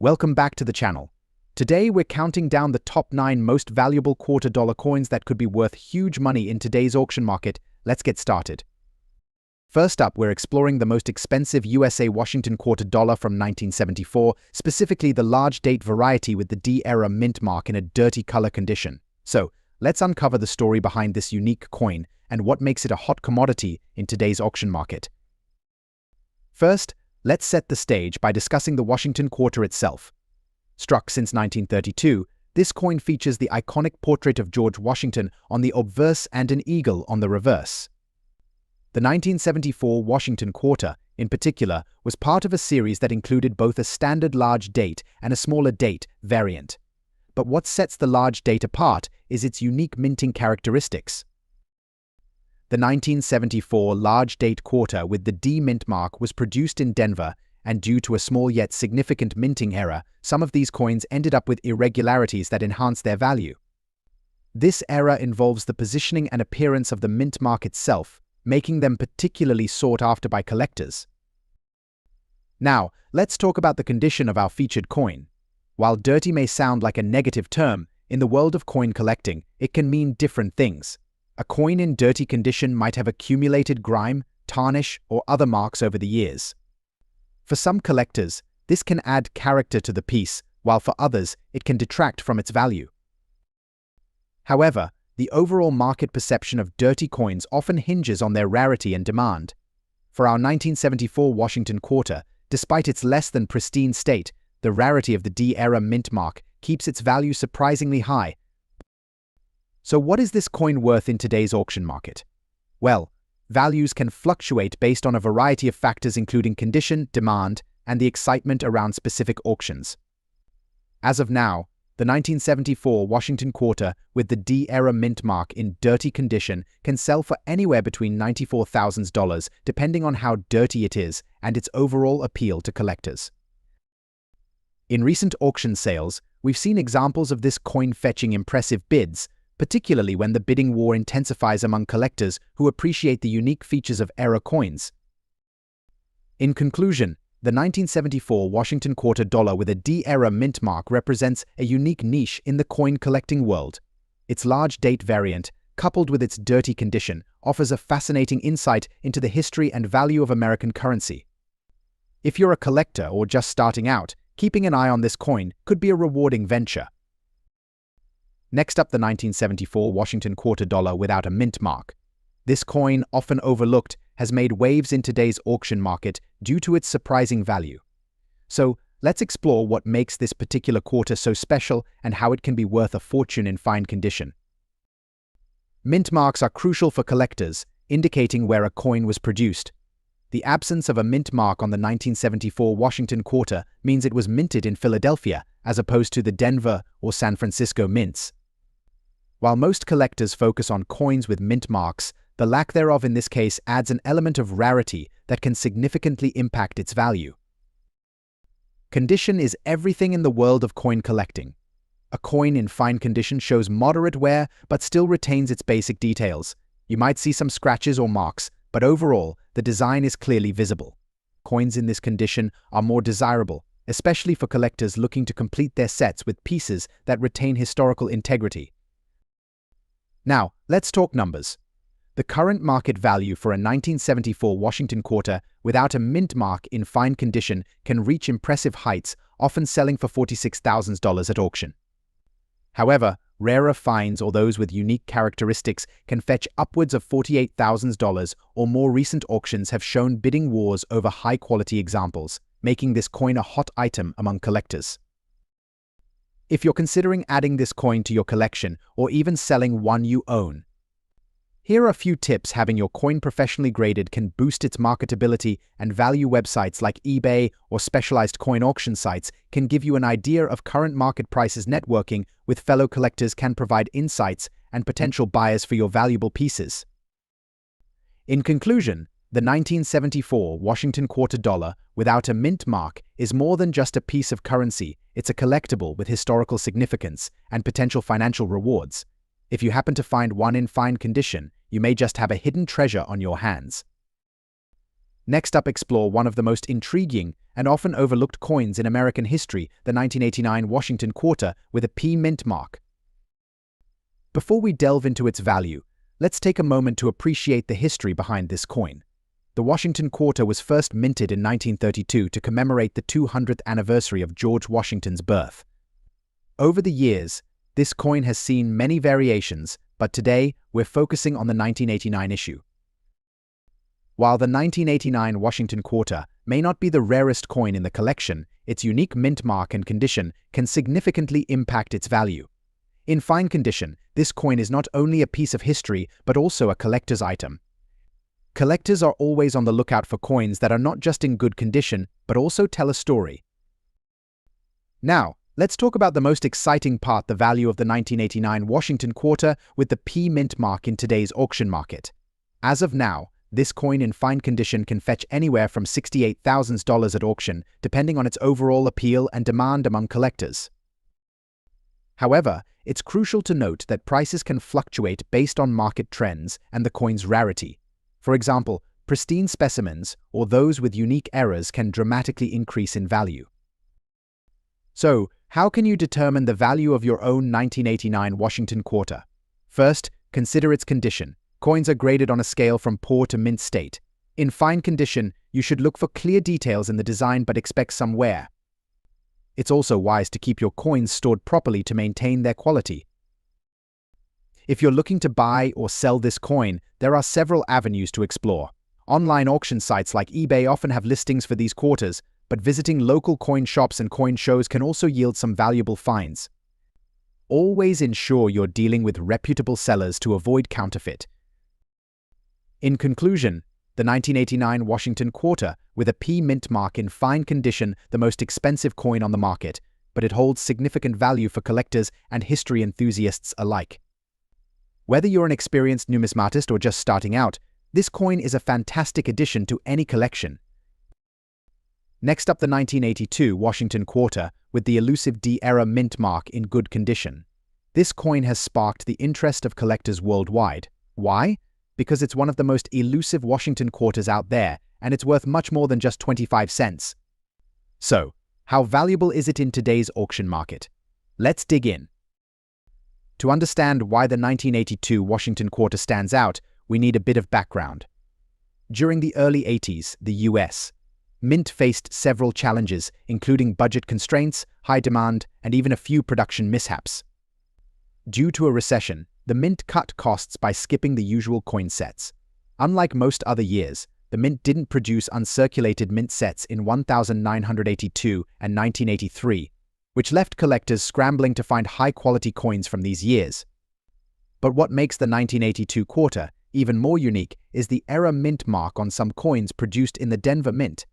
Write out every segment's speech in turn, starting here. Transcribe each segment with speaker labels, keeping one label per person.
Speaker 1: Welcome back to the channel. Today we're counting down the top 9 most valuable quarter-dollar coins that could be worth huge money in today's auction market. Let's get started. First up, we're exploring the most expensive USA Washington quarter dollar from 1974, specifically the large date variety with the D-era mint mark in a dirty color condition. So, let's uncover the story behind this unique coin and what makes it a hot commodity in today's auction market. First, let's set the stage by discussing the Washington quarter itself. Struck since 1932, this coin features the iconic portrait of George Washington on the obverse and an eagle on the reverse. The 1974 Washington quarter, in particular, was part of a series that included both a standard large date and a smaller date variant. But what sets the large date apart is its unique minting characteristics. The 1974 large date quarter with the D mint mark was produced in Denver, and due to a small yet significant minting error, some of these coins ended up with irregularities that enhanced their value. This error involves the positioning and appearance of the mint mark itself, making them particularly sought after by collectors. Now, let's talk about the condition of our featured coin. While dirty may sound like a negative term, in the world of coin collecting, it can mean different things. A coin in dirty condition might have accumulated grime, tarnish, or other marks over the years. For some collectors, this can add character to the piece, while for others, it can detract from its value. However, the overall market perception of dirty coins often hinges on their rarity and demand. For our 1974 Washington quarter, despite its less than pristine state, the rarity of the D-era mint mark keeps its value surprisingly high. So what is this coin worth in today's auction market? Well, values can fluctuate based on a variety of factors including condition, demand, and the excitement around specific auctions. As of now, the 1974 Washington quarter with the D-era mint mark in dirty condition can sell for anywhere between $94,000 depending on how dirty it is and its overall appeal to collectors. In recent auction sales, we've seen examples of this coin fetching impressive bids, particularly when the bidding war intensifies among collectors who appreciate the unique features of era coins. In conclusion, the 1974 Washington quarter dollar with a D-era mint mark represents a unique niche in the coin collecting world. Its large date variant, coupled with its dirty condition, offers a fascinating insight into the history and value of American currency. If you're a collector or just starting out, keeping an eye on this coin could be a rewarding venture. Next up, the 1974 Washington quarter dollar without a mint mark. This coin, often overlooked, has made waves in today's auction market due to its surprising value. So, let's explore what makes this particular quarter so special and how it can be worth a fortune in fine condition. Mint marks are crucial for collectors, indicating where a coin was produced. The absence of a mint mark on the 1974 Washington quarter means it was minted in Philadelphia, as opposed to the Denver or San Francisco mints. While most collectors focus on coins with mint marks, the lack thereof in this case adds an element of rarity that can significantly impact its value. Condition is everything in the world of coin collecting. A coin in fine condition shows moderate wear but still retains its basic details. You might see some scratches or marks, but overall, the design is clearly visible. Coins in this condition are more desirable, especially for collectors looking to complete their sets with pieces that retain historical integrity. Now, let's talk numbers. The current market value for a 1974 Washington quarter without a mint mark in fine condition can reach impressive heights, often selling for $46,000 at auction. However, rarer finds or those with unique characteristics can fetch upwards of $48,000, or more recent auctions have shown bidding wars over high-quality examples, making this coin a hot item among collectors. If you're considering adding this coin to your collection or even selling one you own, here are a few tips having your coin professionally graded can boost its marketability, and value websites like eBay or specialized coin auction sites can give you an idea of current market prices. Networking with fellow collectors can provide insights and potential buyers for your valuable pieces. In conclusion, the 1974 Washington quarter dollar without a mint mark is more than just a piece of currency. It's a collectible with historical significance and potential financial rewards. If you happen to find one in fine condition, you may just have a hidden treasure on your hands. Next up, explore one of the most intriguing and often overlooked coins in American history, the 1989 Washington Quarter with a P mint mark. Before we delve into its value, let's take a moment to appreciate the history behind this coin. The Washington Quarter was first minted in 1932 to commemorate the 200th anniversary of George Washington's birth. Over the years, this coin has seen many variations, but today we're focusing on the 1989 issue. While the 1989 Washington Quarter may not be the rarest coin in the collection, its unique mint mark and condition can significantly impact its value. In fine condition, this coin is not only a piece of history but also a collector's item. Collectors are always on the lookout for coins that are not just in good condition but also tell a story. Now, let's talk about the most exciting part, the value of the 1989 Washington Quarter with the P mint mark in today's auction market. As of now, this coin in fine condition can fetch anywhere from $68,000 at auction, depending on its overall appeal and demand among collectors. However, it's crucial to note that prices can fluctuate based on market trends and the coin's rarity. For example, pristine specimens or those with unique errors can dramatically increase in value. So, how can you determine the value of your own 1989 Washington Quarter? First, consider its condition. Coins are graded on a scale from poor to mint state. In fine condition, you should look for clear details in the design but expect some wear. It's also wise to keep your coins stored properly to maintain their quality. If you're looking to buy or sell this coin, there are several avenues to explore. Online auction sites like eBay often have listings for these quarters, but visiting local coin shops and coin shows can also yield some valuable finds. Always ensure you're dealing with reputable sellers to avoid counterfeit. In conclusion, the 1989 Washington Quarter with a P mint mark in fine condition, the most expensive coin on the market, but it holds significant value for collectors and history enthusiasts alike. Whether you're an experienced numismatist or just starting out, this coin is a fantastic addition to any collection. Next up, the 1982 Washington Quarter with the elusive D-era mint mark in good condition. This coin has sparked the interest of collectors worldwide. Why? Because it's one of the most elusive Washington Quarters out there, and it's worth much more than just 25 cents. So, how valuable is it in today's auction market? Let's dig in. To understand why the 1982 Washington Quarter stands out, we need a bit of background. During the early 80s, the US mint faced several challenges, including budget constraints, high demand, and even a few production mishaps. Due to a recession, the mint cut costs by skipping the usual coin sets. Unlike most other years, the mint didn't produce uncirculated mint sets in 1982 and 1983, which left collectors scrambling to find high-quality coins from these years. But what makes the 1982 Quarter even more unique is the era mint mark on some coins produced in the Denver Mint.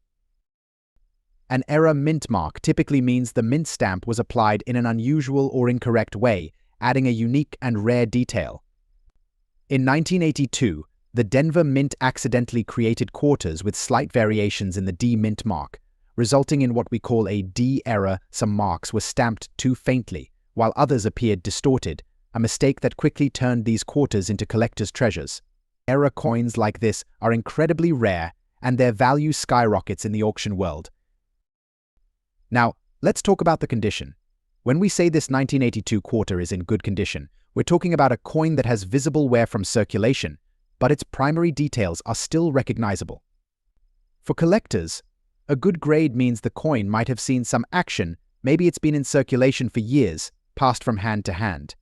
Speaker 1: An era mint mark typically means the mint stamp was applied in an unusual or incorrect way, adding a unique and rare detail. In 1982, the Denver Mint accidentally created quarters with slight variations in the D mint mark, resulting in what we call a D error. Some marks were stamped too faintly, while others appeared distorted, a mistake that quickly turned these quarters into collectors' treasures. Error coins like this are incredibly rare, and their value skyrockets in the auction world. Now, let's talk about the condition. When we say this 1982 Quarter is in good condition, we're talking about a coin that has visible wear from circulation, but its primary details are still recognizable. For collectors, a good grade means the coin might have seen some action, maybe it's been in circulation for years, passed from hand to hand.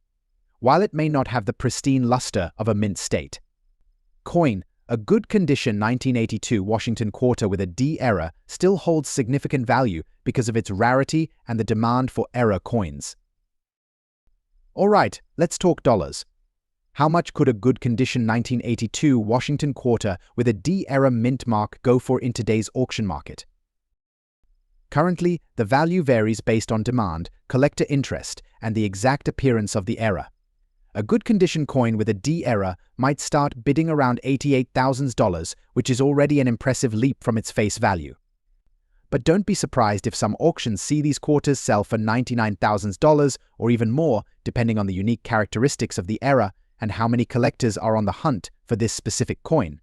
Speaker 1: While it may not have the pristine luster of a mint state. Coin, a good condition 1982 Washington Quarter with a D error still holds significant value because of its rarity and the demand for error coins. Alright, let's talk dollars. How much could a good condition 1982 Washington Quarter with a D error mint mark go for in today's auction market? Currently, the value varies based on demand, collector interest, and the exact appearance of the error. A good condition coin with a D error might start bidding around $88,000, which is already an impressive leap from its face value. But don't be surprised if some auctions see these quarters sell for $99,000 or even more, depending on the unique characteristics of the error and how many collectors are on the hunt for this specific coin.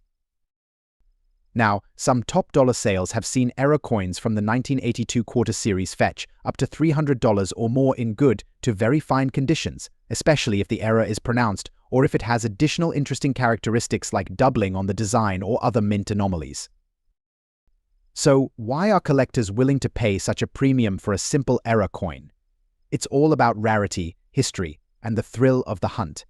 Speaker 1: Now, some top dollar sales have seen error coins from the 1982 quarter series fetch up to $300 or more in good to very fine conditions, especially if the error is pronounced or if it has additional interesting characteristics like doubling on the design or other mint anomalies. So, why are collectors willing to pay such a premium for a simple error coin? It's all about rarity, history, and the thrill of the hunt.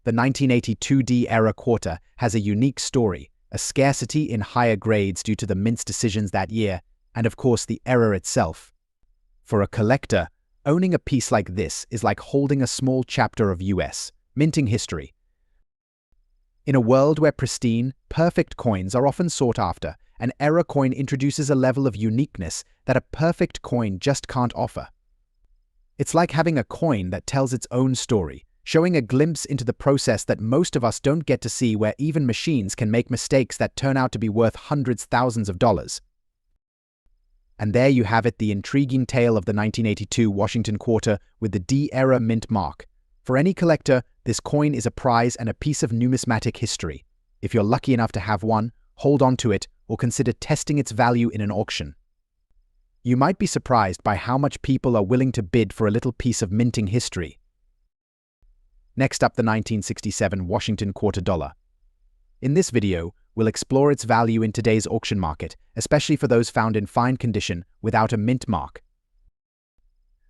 Speaker 1: The 1982D error quarter has a unique story, a scarcity in higher grades due to the mint's decisions that year, and of course the error itself. For a collector, owning a piece like this is like holding a small chapter of US minting history. In a world where pristine, perfect coins are often sought after, an error coin introduces a level of uniqueness that a perfect coin just can't offer. It's like having a coin that tells its own story, showing a glimpse into the process that most of us don't get to see, where even machines can make mistakes that turn out to be worth hundreds, thousands of dollars. And there you have it, the intriguing tale of the 1982 Washington quarter with the D-era mint mark. For any collector, this coin is a prize and a piece of numismatic history. If you're lucky enough to have one, hold on to it or consider testing its value in an auction. You might be surprised by how much people are willing to bid for a little piece of minting history. Next up, the 1967 Washington quarter dollar. In this video, we'll explore its value in today's auction market, especially for those found in fine condition without a mint mark.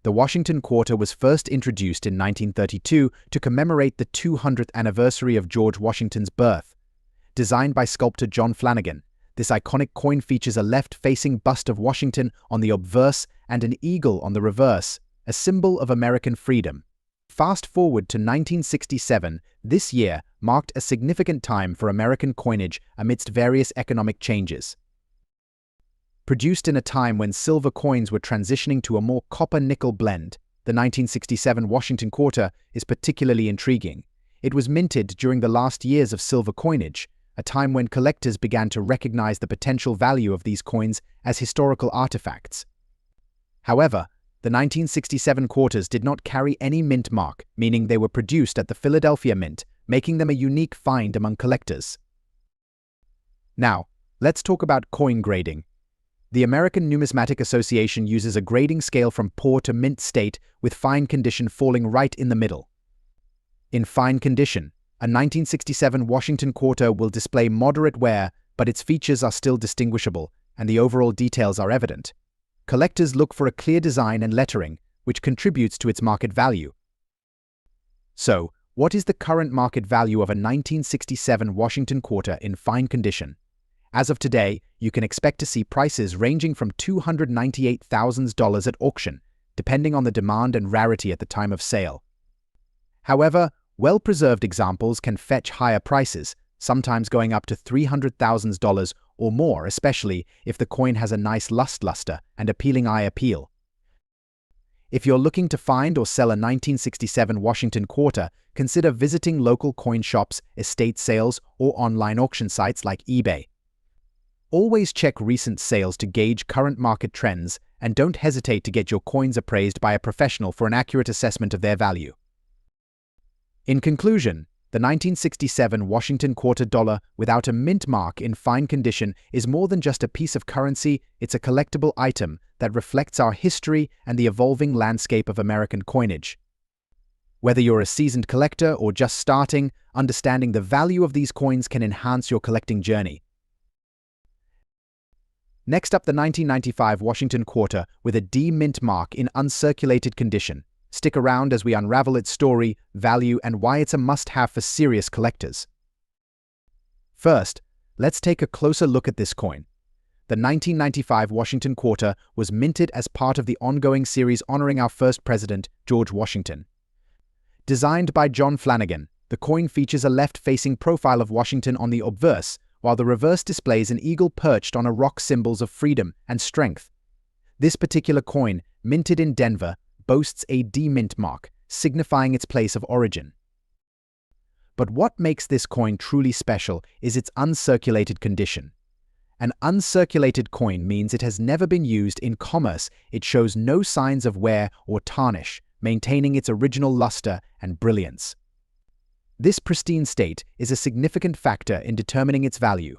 Speaker 1: The Washington quarter was first introduced in 1932 to commemorate the 200th anniversary of George Washington's birth. Designed by sculptor John Flanagan, this iconic coin features a left-facing bust of Washington on the obverse and an eagle on the reverse, a symbol of American freedom. Fast forward to 1967, this year marked a significant time for American coinage amidst various economic changes. Produced in a time when silver coins were transitioning to a more copper-nickel blend, the 1967 Washington quarter is particularly intriguing. It was minted during the last years of silver coinage, a time when collectors began to recognize the potential value of these coins as historical artifacts. However, the 1967 quarters did not carry any mint mark, meaning they were produced at the Philadelphia Mint, making them a unique find among collectors. Now, let's talk about coin grading. The American Numismatic Association uses a grading scale from poor to mint state, with fine condition falling right in the middle. In fine condition, a 1967 Washington quarter will display moderate wear, but its features are still distinguishable, and the overall details are evident. Collectors look for a clear design and lettering, which contributes to its market value. So, what is the current market value of a 1967 Washington quarter in fine condition? As of today, you can expect to see prices ranging from $298,000 at auction, depending on the demand and rarity at the time of sale. However, well-preserved examples can fetch higher prices, sometimes going up to $300,000 or more, especially if the coin has a nice luster and appealing eye appeal. If you're looking to find or sell a 1967 Washington quarter, consider visiting local coin shops, estate sales, or online auction sites like eBay. Always check recent sales to gauge current market trends, and don't hesitate to get your coins appraised by a professional for an accurate assessment of their value. In conclusion, the 1967 Washington quarter dollar without a mint mark in fine condition is more than just a piece of currency. It's a collectible item that reflects our history and the evolving landscape of American coinage. Whether you're a seasoned collector or just starting, understanding the value of these coins can enhance your collecting journey. Next up, the 1995 Washington quarter with a D mint mark in uncirculated condition. Stick around as we unravel its story, value, and why it's a must-have for serious collectors. First, let's take a closer look at this coin. The 1995 Washington quarter was minted as part of the ongoing series honoring our first president, George Washington. Designed by John Flanagan, the coin features a left-facing profile of Washington on the obverse, while the reverse displays an eagle perched on a rock, symbols of freedom and strength. This particular coin, minted in Denver, boasts a D mint mark, signifying its place of origin. But what makes this coin truly special is its uncirculated condition. An uncirculated coin means it has never been used in commerce. It shows no signs of wear or tarnish, maintaining its original luster and brilliance. This pristine state is a significant factor in determining its value.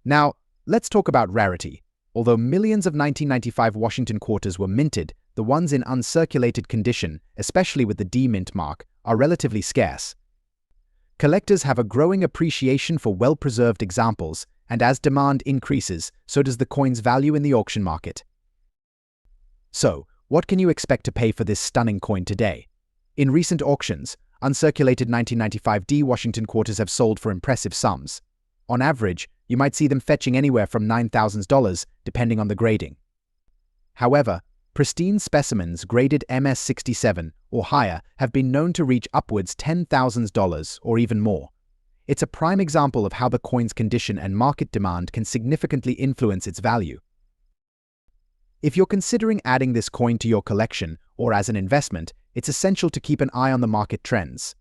Speaker 1: Now, let's talk about rarity. Although millions of 1995 Washington quarters were minted, the ones in uncirculated condition, especially with the D-mint mark, are relatively scarce. Collectors have a growing appreciation for well-preserved examples, and as demand increases, so does the coin's value in the auction market. So, what can you expect to pay for this stunning coin today? In recent auctions, uncirculated 1995 D Washington quarters have sold for impressive sums. On average, you might see them fetching anywhere from $9,000, depending on the grading. However, pristine specimens graded MS67 or higher have been known to reach upwards $10,000 or even more. It's a prime example of how the coin's condition and market demand can significantly influence its value. If you're considering adding this coin to your collection or as an investment, it's essential to keep an eye on the market trends.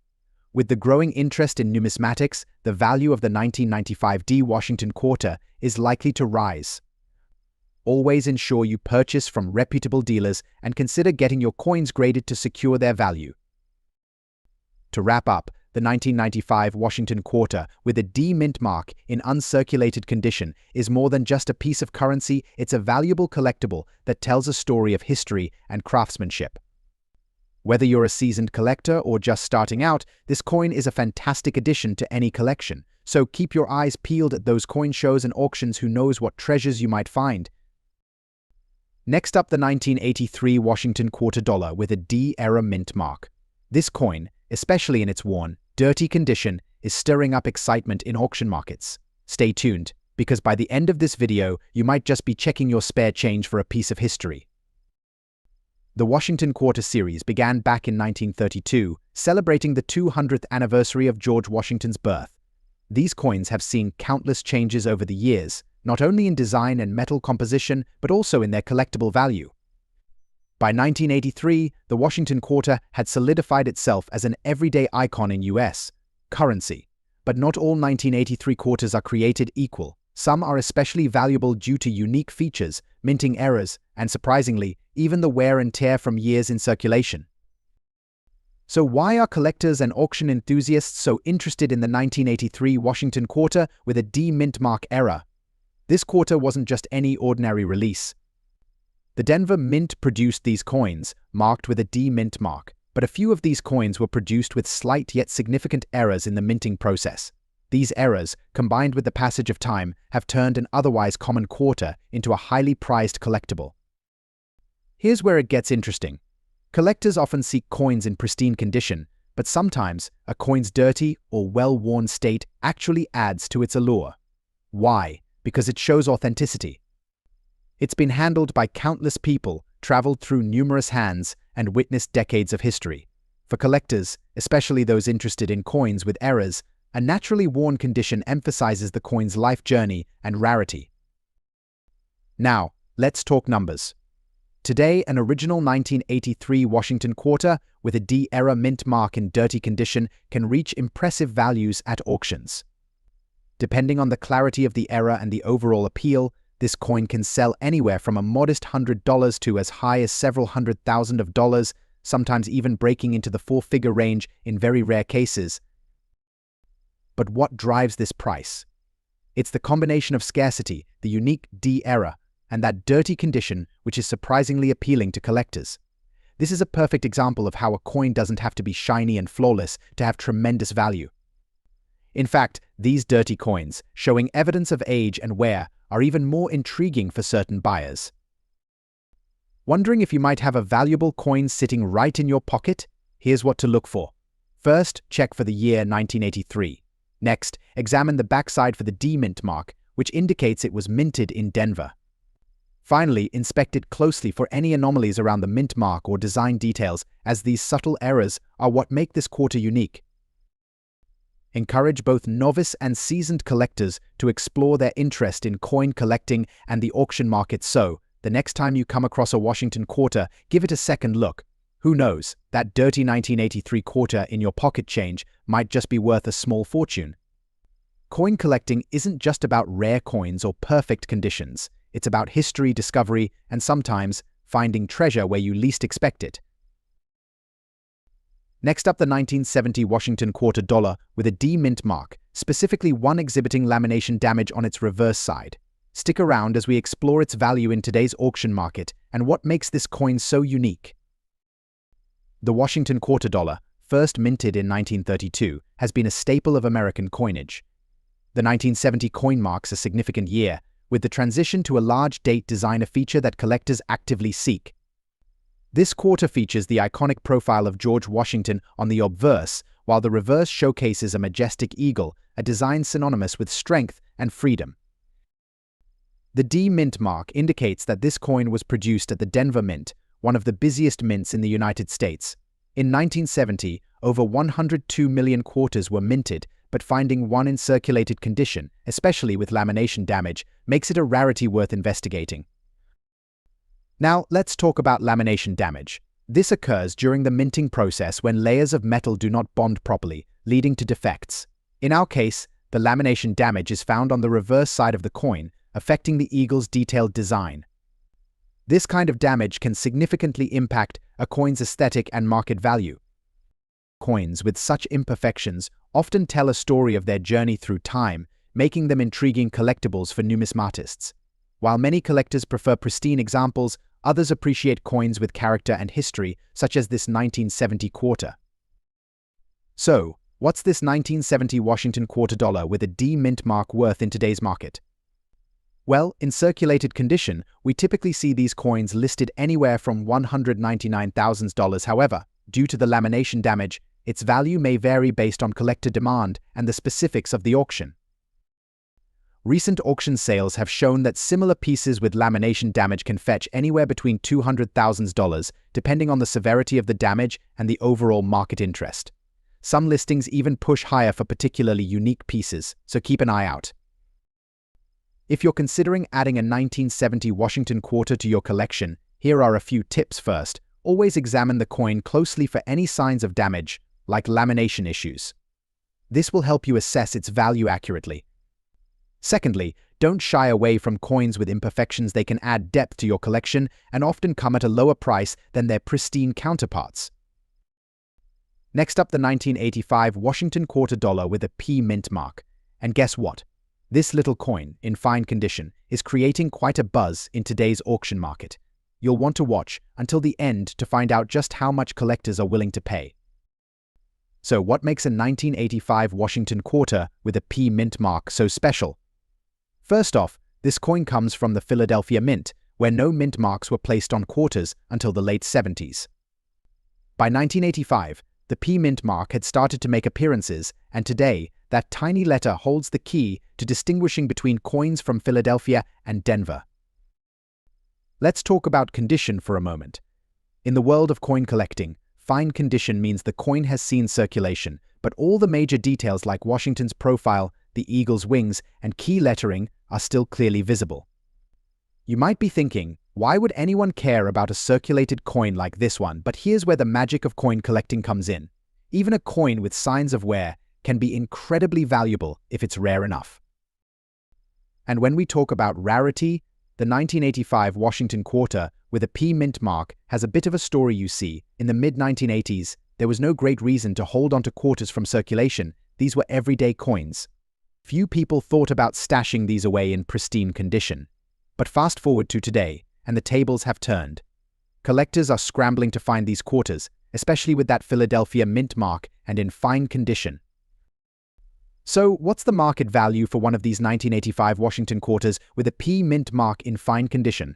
Speaker 1: With the growing interest in numismatics, the value of the 1995 D Washington quarter is likely to rise. Always ensure you purchase from reputable dealers and consider getting your coins graded to secure their value. To wrap up, the 1995 Washington quarter with a D mint mark in uncirculated condition is more than just a piece of currency, it's a valuable collectible that tells a story of history and craftsmanship. Whether you're a seasoned collector or just starting out, this coin is a fantastic addition to any collection. So keep your eyes peeled at those coin shows and auctions. Who knows what treasures you might find. Next up, the 1983 Washington quarter dollar with a D-era mint mark. This coin, especially in its worn, dirty condition, is stirring up excitement in auction markets. Stay tuned, because by the end of this video, you might just be checking your spare change for a piece of history. The Washington quarter series began back in 1932, celebrating the 200th anniversary of George Washington's birth. These coins have seen countless changes over the years, not only in design and metal composition, but also in their collectible value. By 1983, the Washington quarter had solidified itself as an everyday icon in U.S. currency. But not all 1983 quarters are created equal. Some are especially valuable due to unique features, minting errors, and surprisingly, even the wear and tear from years in circulation. So why are collectors and auction enthusiasts so interested in the 1983 Washington quarter with a D mint mark era? This quarter wasn't just any ordinary release. The Denver Mint produced these coins, marked with a D mint mark, but a few of these coins were produced with slight yet significant errors in the minting process. These errors, combined with the passage of time, have turned an otherwise common quarter into a highly prized collectible. Here's where it gets interesting. Collectors often seek coins in pristine condition, but sometimes a coin's dirty or well-worn state actually adds to its allure. Why? Because it shows authenticity. It's been handled by countless people, traveled through numerous hands, and witnessed decades of history. For collectors, especially those interested in coins with errors, a naturally worn condition emphasizes the coin's life journey and rarity. Now, let's talk numbers. Today, an original 1983 Washington quarter with a D-era mint mark in dirty condition can reach impressive values at auctions. Depending on the clarity of the error and the overall appeal, this coin can sell anywhere from a modest $100 to as high as several $100,000, sometimes even breaking into the four-figure range in very rare cases. But what drives this price? It's the combination of scarcity, the unique D-era, and that dirty condition which is surprisingly appealing to collectors. This is a perfect example of how a coin doesn't have to be shiny and flawless to have tremendous value. In fact, these dirty coins, showing evidence of age and wear, are even more intriguing for certain buyers. Wondering if you might have a valuable coin sitting right in your pocket? Here's what to look for. First, check for the year 1983. Next, examine the backside for the D mint mark, which indicates it was minted in Denver. Finally, inspect it closely for any anomalies around the mint mark or design details, as these subtle errors are what make this quarter unique. Encourage both novice and seasoned collectors to explore their interest in coin collecting and the auction market, so the next time you come across a Washington quarter, give it a second look. Who knows, that dirty 1983 quarter in your pocket change might just be worth a small fortune. Coin collecting isn't just about rare coins or perfect conditions. It's about history, discovery, and sometimes finding treasure where you least expect it. Next up, the 1970 Washington quarter dollar with a D mint mark, specifically one exhibiting lamination damage on its reverse side. Stick around as we explore its value in today's auction market and what makes this coin so unique. The Washington quarter dollar, first minted in 1932, has been a staple of American coinage. The 1970 coin marks a significant year, with the transition to a large date design a feature that collectors actively seek. This quarter features the iconic profile of George Washington on the obverse, while the reverse showcases a majestic eagle, a design synonymous with strength and freedom. The D mint mark indicates that this coin was produced at the Denver Mint, one of the busiest mints in the United States. In 1970, over 102 million quarters were minted, but finding one in circulated condition, especially with lamination damage, makes it a rarity worth investigating. Now, let's talk about lamination damage. This occurs during the minting process when layers of metal do not bond properly, leading to defects. In our case, the lamination damage is found on the reverse side of the coin, affecting the eagle's detailed design. This kind of damage can significantly impact a coin's aesthetic and market value. Coins with such imperfections often tell a story of their journey through time, making them intriguing collectibles for numismatists. While many collectors prefer pristine examples, others appreciate coins with character and history, such as this 1970 quarter. So, what's this 1970 Washington quarter dollar with a D mint mark worth in today's market? Well, in circulated condition, we typically see these coins listed anywhere from $199,000. However, due to the lamination damage, its value may vary based on collector demand and the specifics of the auction. Recent auction sales have shown that similar pieces with lamination damage can fetch anywhere between $200,000, depending on the severity of the damage and the overall market interest. Some listings even push higher for particularly unique pieces, so keep an eye out. If you're considering adding a 1970 Washington quarter to your collection, here are a few tips. First, always examine the coin closely for any signs of damage, like lamination issues. This will help you assess its value accurately. Secondly, don't shy away from coins with imperfections. They can add depth to your collection and often come at a lower price than their pristine counterparts. Next up, the 1985 Washington quarter dollar with a P mint mark. And guess what? This little coin, in fine condition, is creating quite a buzz in today's auction market. You'll want to watch until the end to find out just how much collectors are willing to pay. So what makes a 1985 Washington quarter with a P mint mark so special? First off, this coin comes from the Philadelphia Mint, where no mint marks were placed on quarters until the late 70s. By 1985, the P mint mark had started to make appearances, and today, that tiny letter holds the key to distinguishing between coins from Philadelphia and Denver. Let's talk about condition for a moment. In the world of coin collecting, fine condition means the coin has seen circulation, but all the major details like Washington's profile, the eagle's wings, and key lettering are still clearly visible. You might be thinking, why would anyone care about a circulated coin like this one? But here's where the magic of coin collecting comes in. Even a coin with signs of wear can be incredibly valuable if it's rare enough. And when we talk about rarity, the 1985 Washington quarter with a P mint mark has a bit of a story. You see, in the mid-1980s, there was no great reason to hold onto quarters from circulation. These were everyday coins. Few people thought about stashing these away in pristine condition. But fast forward to today, and the tables have turned. Collectors are scrambling to find these quarters, especially with that Philadelphia Mint mark and in fine condition. So, what's the market value for one of these 1985 Washington quarters with a P mint mark in fine condition?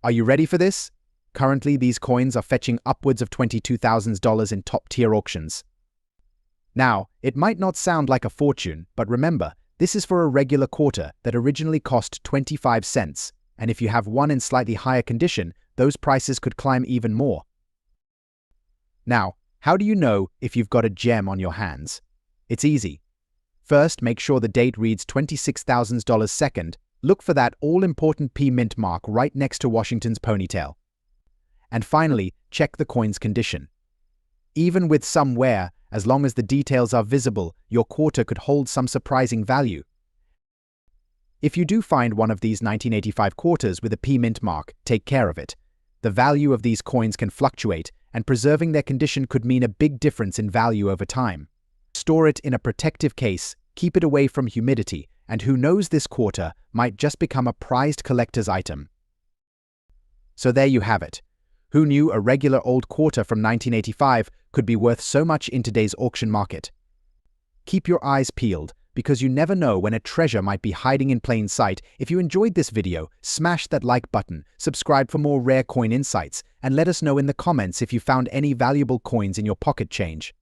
Speaker 1: Are you ready for this? Currently, these coins are fetching upwards of $22,000 in top-tier auctions. Now, it might not sound like a fortune, but remember, this is for a regular quarter that originally cost 25 cents, and if you have one in slightly higher condition, those prices could climb even more. Now, how do you know if you've got a gem on your hands? It's easy. First, make sure the date reads $26,000. Second, look for that all-important P mint mark right next to Washington's ponytail. And finally, check the coin's condition. Even with some wear, as long as the details are visible, your quarter could hold some surprising value. If you do find one of these 1985 quarters with a P mint mark, take care of it. The value of these coins can fluctuate, and preserving their condition could mean a big difference in value over time. Store it in a protective case, keep it away from humidity, and who knows, this quarter might just become a prized collector's item. So there you have it. Who knew a regular old quarter from 1985 could be worth so much in today's auction market? Keep your eyes peeled, because you never know when a treasure might be hiding in plain sight. If you enjoyed this video, smash that like button, subscribe for more rare coin insights, and let us know in the comments if you found any valuable coins in your pocket change.